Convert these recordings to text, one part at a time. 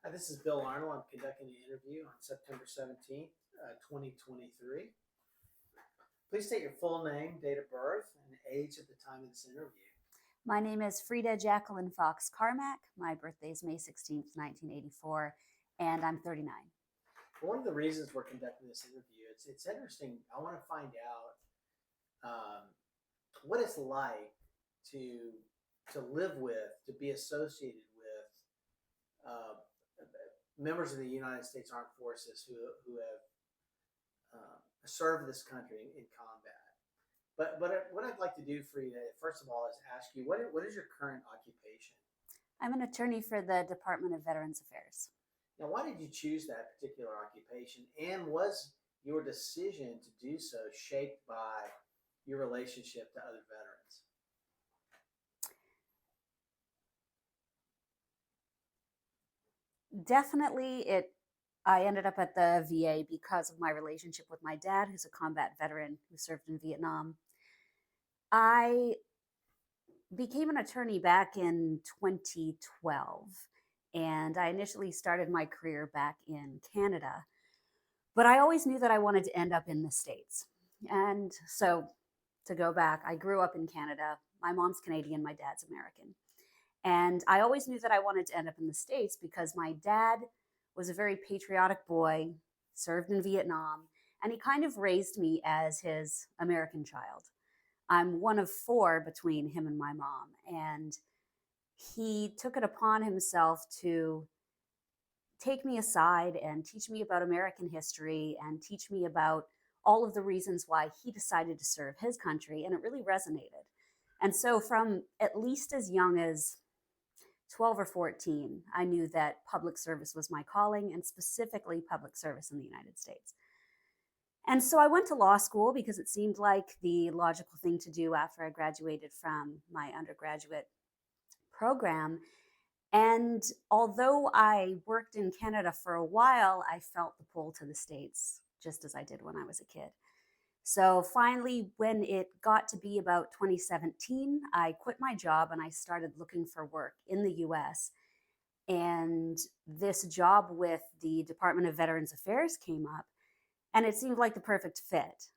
Hi, this is Bill Arnold. I'm conducting the interview on September 17th, 2023. Please state your full name, date of birth, and age at the time of this interview. My name is Freda Jacqueline Fox Carmack. My birthday is May 16th, 1984, and I'm 39. One of the reasons we're conducting this interview, it's interesting. I want to find out what it's like to live with, to be associated with uh, members of the United States Armed Forces who have served this country in combat. But what I'd like to do, Frida, first of all, is ask you what is your current occupation? I'm an attorney for the Department of Veterans Affairs. Now, why did you choose that particular occupation? And was your decision to do so shaped by your relationship to other veterans? Definitely, I ended up at the VA because of my relationship with my dad, who's a combat veteran who served in Vietnam. I became an attorney back in 2012, and I initially started my career back in Canada. But I always knew that I wanted to end up in the States. And so to go back, I grew up in Canada. My mom's Canadian, my dad's American. And I always knew that I wanted to end up in the States because my dad was a very patriotic boy, served in Vietnam, and he kind of raised me as his American child. I'm one of four between him and my mom, and he took it upon himself to take me aside and teach me about American history and teach me about all of the reasons why he decided to serve his country. And it really resonated. And so, from at least as young as 12 or 14, I knew that public service was my calling, and specifically public service in the United States. And so I went to law school because it seemed like the logical thing to do after I graduated from my undergraduate program. And although I worked in Canada for a while, I felt the pull to the States, just as I did when I was a kid. So finally, when it got to be about 2017, I quit my job and I started looking for work in the US. And this job with the Department of Veterans Affairs came up, and it seemed like the perfect fit.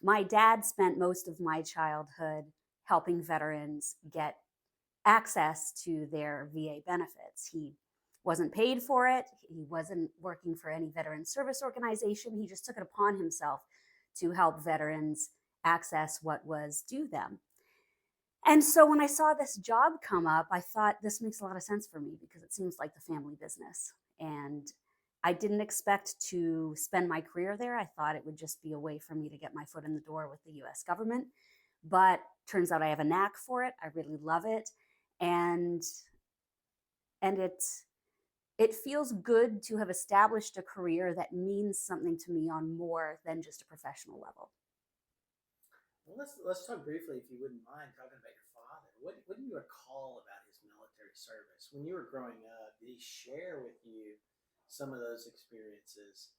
My dad spent most of my childhood helping veterans get access to their VA benefits. He wasn't paid for it. He wasn't working for any veteran service organization. He just took it upon himself to help veterans access what was due them. And so when I saw this job come up, I thought this makes a lot of sense for me because it seems like the family business. And I didn't expect to spend my career there. I thought it would just be a way for me to get my foot in the door with the US government. But turns out I have a knack for it. I really love it. And it feels good to have established a career that means something to me on more than just a professional level. Well, let's talk briefly, if you wouldn't mind, talking about your father. What do you recall about his military service when you were growing up? Did he share with you some of those experiences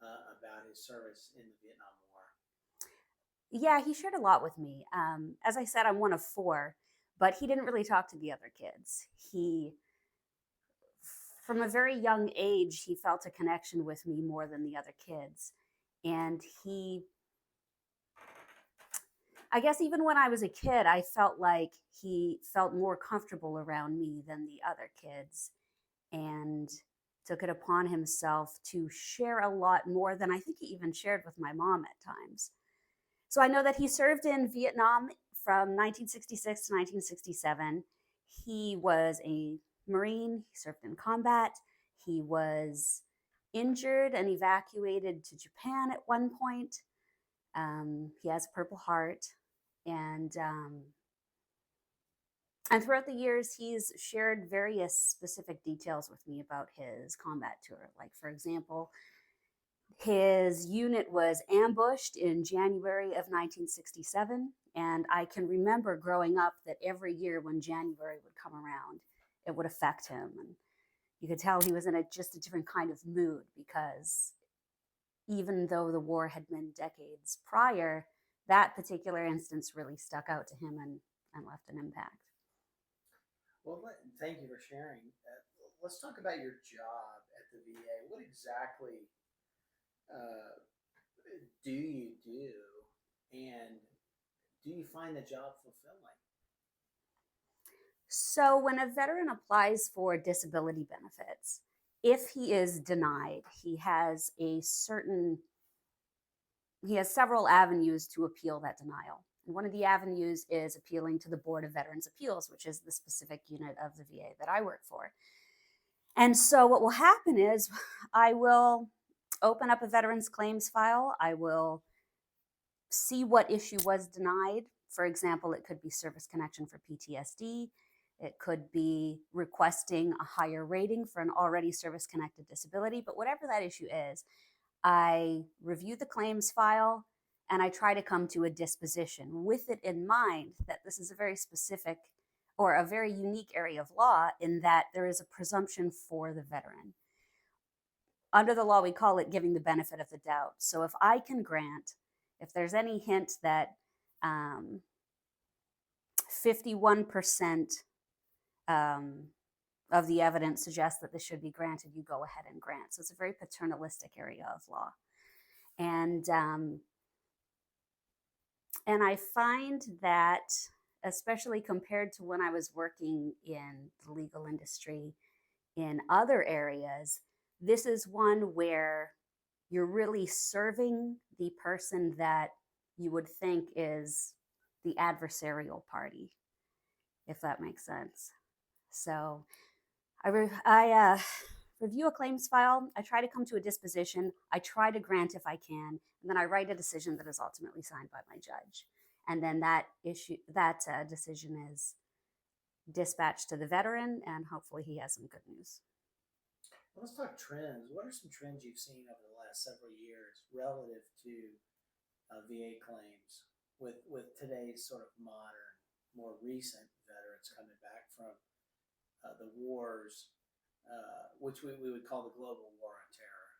about his service in the Vietnam War? Yeah, he shared a lot with me. As I said, I'm one of four, but he didn't really talk to the other kids. From a very young age, he felt a connection with me more than the other kids. And I guess even when I was a kid, I felt like he felt more comfortable around me than the other kids and took it upon himself to share a lot more than I think he even shared with my mom at times. So I know that he served in Vietnam from 1966 to 1967. He was a Marine, he served in combat. He was injured and evacuated to Japan at one point. He has a Purple Heart. And throughout the years, he's shared various specific details with me about his combat tour. Like, for example, his unit was ambushed in January of 1967, and I can remember growing up that every year when January would come around, it would affect him. And you could tell he was in just a different kind of mood because even though the war had been decades prior, that particular instance really stuck out to him and left an impact. Well, thank you for sharing. let's talk about your job at the VA. What exactly uh, do you do, and do you find the job fulfilling? So, when a veteran applies for disability benefits, if he is denied, he has several avenues to appeal that denial. And one of the avenues is appealing to the Board of Veterans Appeals, which is the specific unit of the VA that I work for. And so, what will happen is I will open up a veterans claims file. I will see what issue was denied. For example, it could be service connection for PTSD. It could be requesting a higher rating for an already service connected disability. But whatever that issue is, I review the claims file and I try to come to a disposition with it in mind that this is a very specific or a very unique area of law in that there is a presumption for the veteran. Under the law, we call it giving the benefit of the doubt. So if I can grant, if there's any hint that 51% of the evidence suggests that this should be granted, you go ahead and grant. So it's a very paternalistic area of law. And I find that, especially compared to when I was working in the legal industry in other areas, this is one where you're really serving the person that you would think is the adversarial party, if that makes sense. So I review a claims file. I try to come to a disposition. I try to grant if I can, and then I write a decision that is ultimately signed by my judge. And then that decision is dispatched to the veteran, and hopefully he has some good news. Well, let's talk trends. What are some trends you've seen over the last several years relative to VA claims with today's sort of modern, more recent veterans coming back from the wars, which we would call the global war on terror?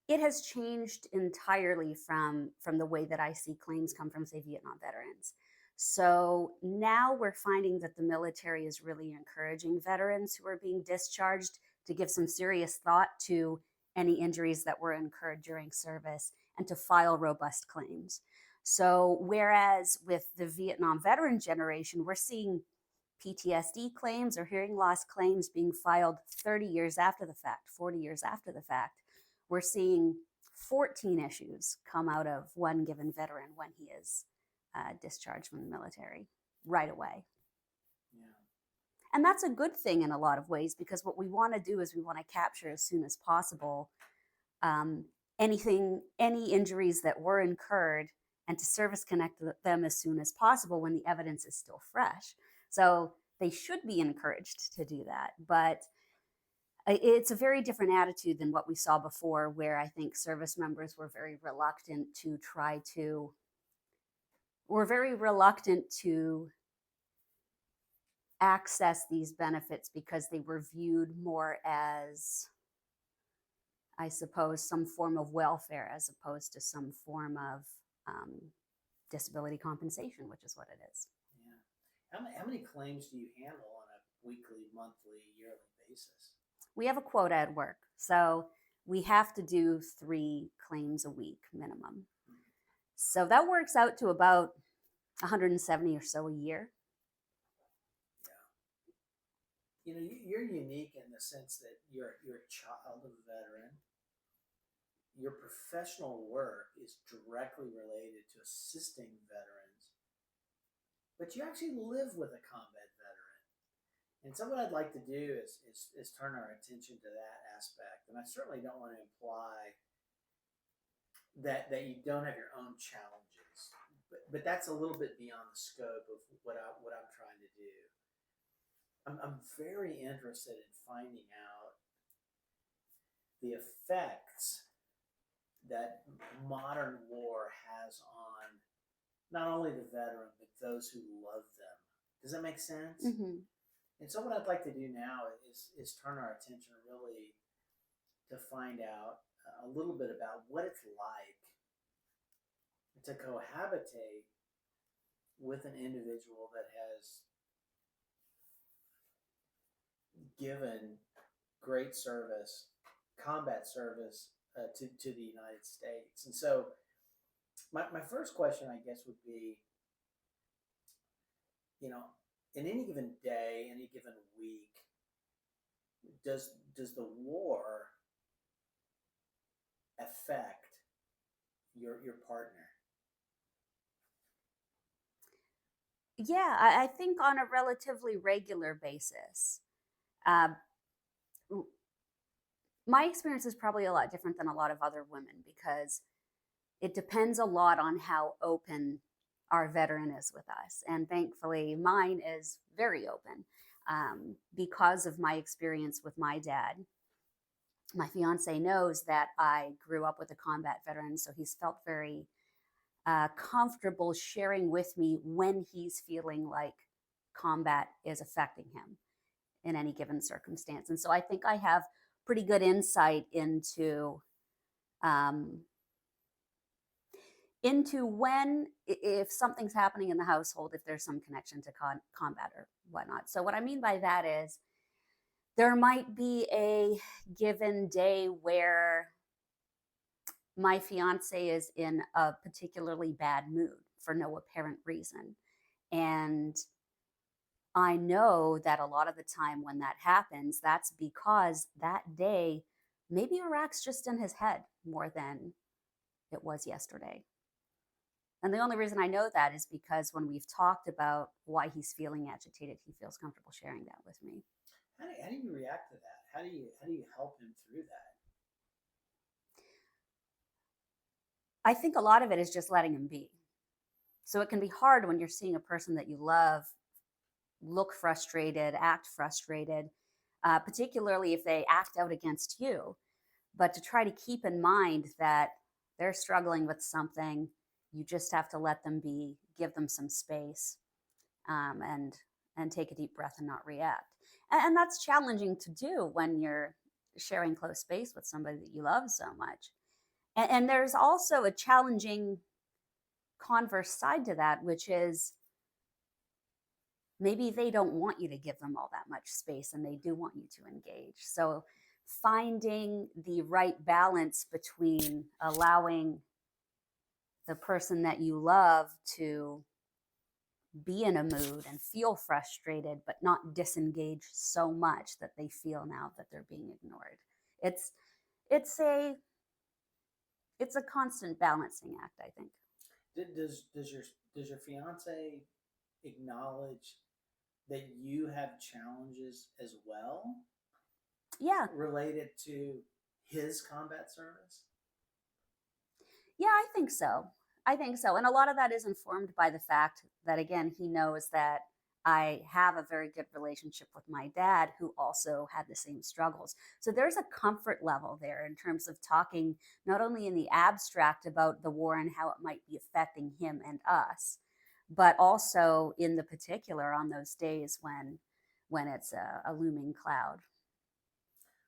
It has changed entirely from the way that I see claims come from, say, Vietnam veterans. So now we're finding that the military is really encouraging veterans who are being discharged to give some serious thought to any injuries that were incurred during service and to file robust claims. So whereas with the Vietnam veteran generation, we're seeing PTSD claims or hearing loss claims being filed 30 years after the fact, 40 years after the fact, we're seeing 14 issues come out of one given veteran when he is discharged from the military right away. Yeah. And that's a good thing in a lot of ways, because what we want to do is we want to capture as soon as possible any injuries that were incurred and to service connect them as soon as possible when the evidence is still fresh. So they should be encouraged to do that. But it's a very different attitude than what we saw before, where I think service members were very reluctant to access these benefits because they were viewed more as, I suppose, some form of welfare as opposed to some form of disability compensation, which is what it is. Yeah. How many claims do you handle on a weekly, monthly, yearly basis? We have a quota at work, so we have to do 3 claims a week minimum. So that works out to about 170 or so a year. Yeah. You're unique in the sense that you're a child of a veteran. Your professional work is directly related to assisting veterans, but you actually live with a combat veteran. And so what I'd like to do is turn our attention to that aspect. And I certainly don't want to imply that you don't have your own challenges, but that's a little bit beyond the scope of what I'm trying to do. I'm very interested in finding out the effects that modern war has on not only the veteran but those who love them. Does that make sense? Mm-hmm. And so what I'd like to do now is turn our attention really to find out a little bit about what it's like to cohabitate with an individual that has given great service, combat service to the United States. And so, my first question, I guess, would be, you know, in any given day, any given week, does the war affect your partner? Yeah, I think on a relatively regular basis. Uh, my experience is probably a lot different than a lot of other women because it depends a lot on how open our veteran is with us. And thankfully, mine is very open because of my experience with my dad. My fiance knows that I grew up with a combat veteran, so he's felt very comfortable sharing with me when he's feeling like combat is affecting him in any given circumstance. And so I think I have pretty good insight um, into when, if something's happening in the household, if there's some connection to combat or whatnot. So what I mean by that is there might be a given day where my fiance is in a particularly bad mood for no apparent reason. And I know that a lot of the time when that happens, that's because that day, maybe Iraq's just in his head more than it was yesterday. And the only reason I know that is because when we've talked about why he's feeling agitated, he feels comfortable sharing that with me. How do you react to that? How do you help him through that? I think a lot of it is just letting him be. So it can be hard when you're seeing a person that you love look frustrated, act frustrated, particularly if they act out against you. But to try to keep in mind that they're struggling with something, you just have to let them be, give them some space, and take a deep breath and not react. And that's challenging to do when you're sharing close space with somebody that you love so much. And there's also a challenging converse side to that, which is maybe they don't want you to give them all that much space and they do want you to engage. So finding the right balance between allowing the person that you love to be in a mood and feel frustrated, but not disengage so much that they feel now that they're being ignored. It's it's a it's a constant balancing act, I think. Does your fiance acknowledge that you have challenges as well Yeah, related to his combat service? yeah, I think so. I think so. And a lot of that is informed by the fact that, again, he knows that I have a very good relationship with my dad, who also had the same struggles. So there's a comfort level there in terms of talking not only in the abstract about the war and how it might be affecting him and us, but also in the particular on those days when it's a looming cloud.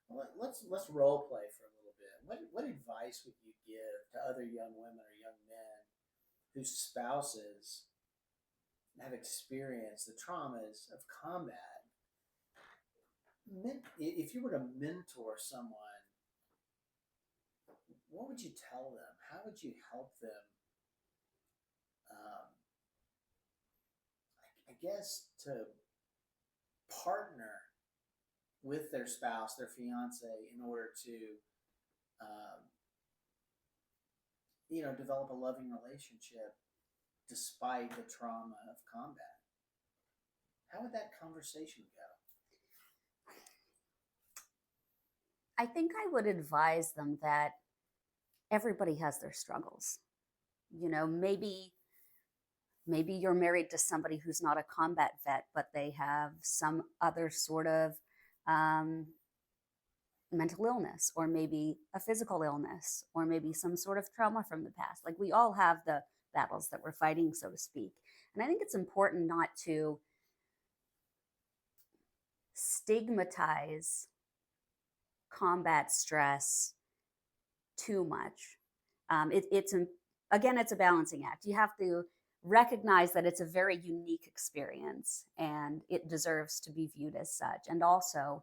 Well, let's role play for a little bit. What advice would you give to other young women or young men whose spouses have experienced the traumas of combat? If you were to mentor someone, what would you tell them? How would you help them? Um, I guess to partner with their spouse, their fiance, in order to, um, develop a loving relationship despite the trauma of combat. How would that conversation go? I think I would advise them that everybody has their struggles. You know, maybe you're married to somebody who's not a combat vet, but they have some other sort of um, mental illness, or maybe a physical illness, or maybe some sort of trauma from the past. Like, we all have the battles that we're fighting, so to speak. And I think it's important not to stigmatize combat stress too much. Again, it's a balancing act. You have to recognize that it's a very unique experience and it deserves to be viewed as such. And also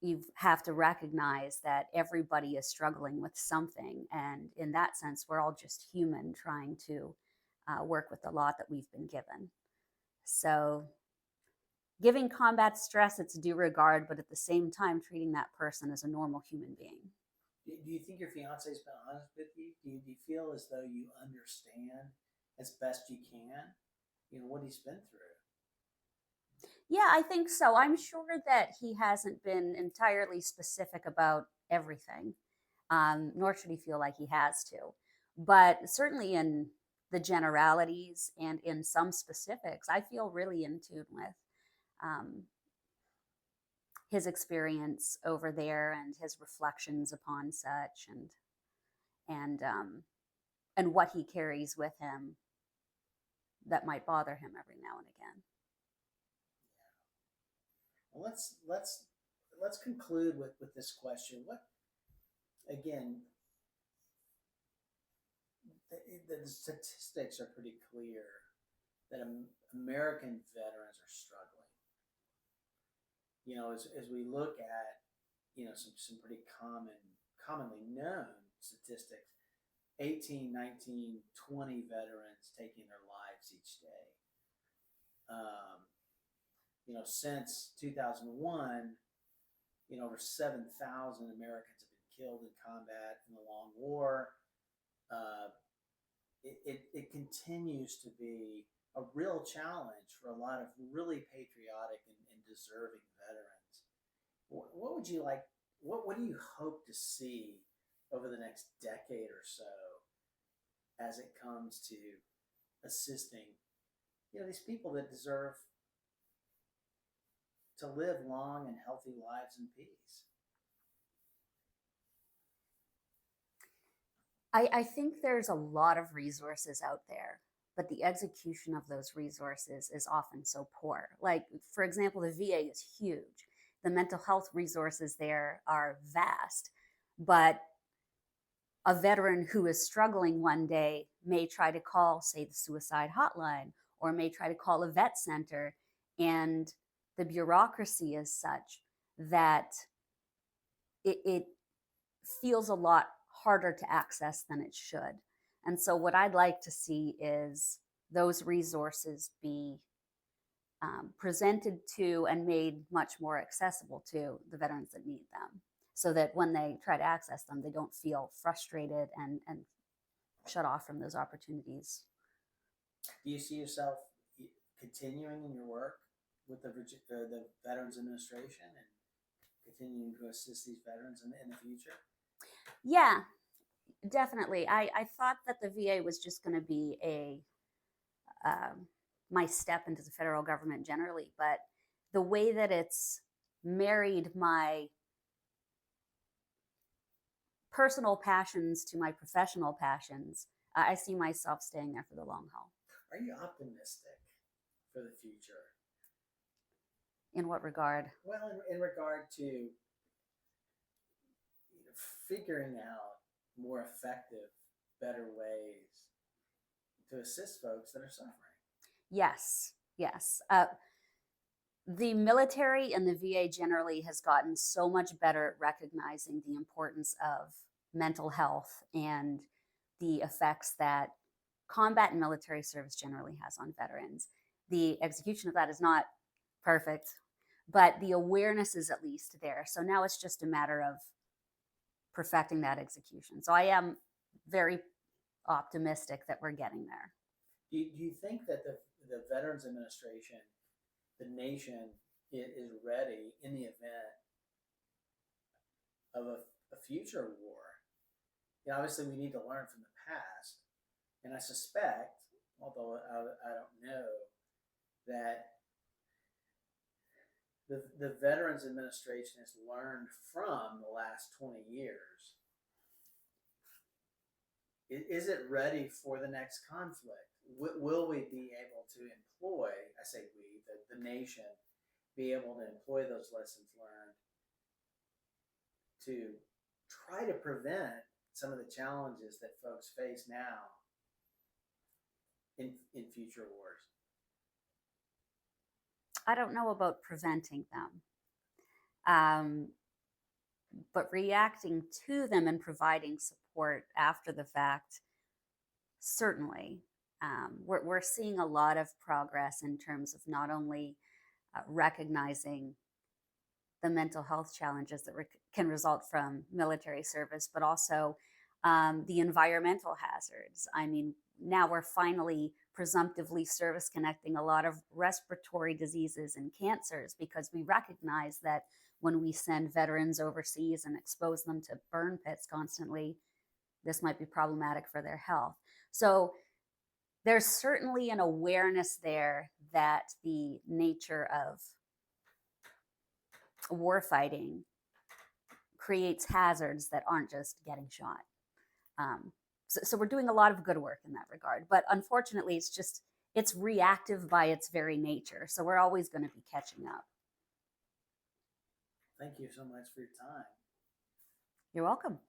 you have to recognize that everybody is struggling with something. And in that sense, we're all just human trying to work with the lot that we've been given. So giving combat stress its due regard, but at the same time, treating that person as a normal human being. Do you think your fiance's been honest with you? Do you feel as though you understand as best you can, what he's been through? Yeah, I think so. I'm sure that he hasn't been entirely specific about everything, nor should he feel like he has to. But certainly in the generalities and in some specifics, I feel really in tune with um, his experience over there and his reflections upon such, and and what he carries with him that might bother him every now and again. Well, let's conclude with this question. What again? The statistics are pretty clear that American veterans are struggling. As we look at some pretty commonly known statistics, 18, 19, 20 veterans taking their lives each day. Since 2001, over 7,000 Americans have been killed in combat in the long war. It continues to be a real challenge for a lot of really patriotic and deserving veterans. What would you like? What do you hope to see over the next decade or so as it comes to assisting these people that deserve to live long and healthy lives in peace? I think there's a lot of resources out there, but the execution of those resources is often so poor. Like, for example, the VA is huge. The mental health resources there are vast, but a veteran who is struggling one day may try to call, say, the suicide hotline, or may try to call a vet center, and the bureaucracy is such that it feels a lot harder to access than it should. And so, what I'd like to see is those resources be presented to and made much more accessible to the veterans that need them, so that when they try to access them, they don't feel frustrated and shut off from those opportunities. Do you see yourself continuing in your work with the Veterans Administration and continuing to assist these veterans in the future? Yeah, definitely. I thought that the VA was just going to be my step into the federal government generally, but the way that it's married my personal passions to my professional passions, I see myself staying there for the long haul. Are you optimistic for the future? In what regard? Well, in regard to figuring out more effective, better ways to assist folks that are suffering. Yes, yes. The military and the VA generally has gotten so much better at recognizing the importance of mental health and the effects that combat and military service generally has on veterans. The execution of that is not perfect, but the awareness is at least there. So now it's just a matter of perfecting that execution. So I am very optimistic that we're getting there. Do you think that the Veterans Administration, the nation, is ready in the event of a future war? Obviously, we need to learn from the past, and I suspect, although I don't know, that the Veterans Administration has learned from the last 20 years. Is it ready for the next conflict? Will we be able to employ, I say we, the nation, be able to employ those lessons learned to try to prevent some of the challenges that folks face now in future wars? I don't know about preventing them. but reacting to them and providing support after the fact, certainly. We're seeing a lot of progress in terms of not only recognizing the mental health challenges that can result from military service, but also the environmental hazards. I mean, now we're finally presumptively service connecting a lot of respiratory diseases and cancers because we recognize that when we send veterans overseas and expose them to burn pits constantly, this might be problematic for their health. So there's certainly an awareness there that the nature of warfighting creates hazards that aren't just getting shot. So we're doing a lot of good work in that regard. But unfortunately, it's reactive by its very nature. So we're always going to be catching up. Thank you so much for your time. You're welcome.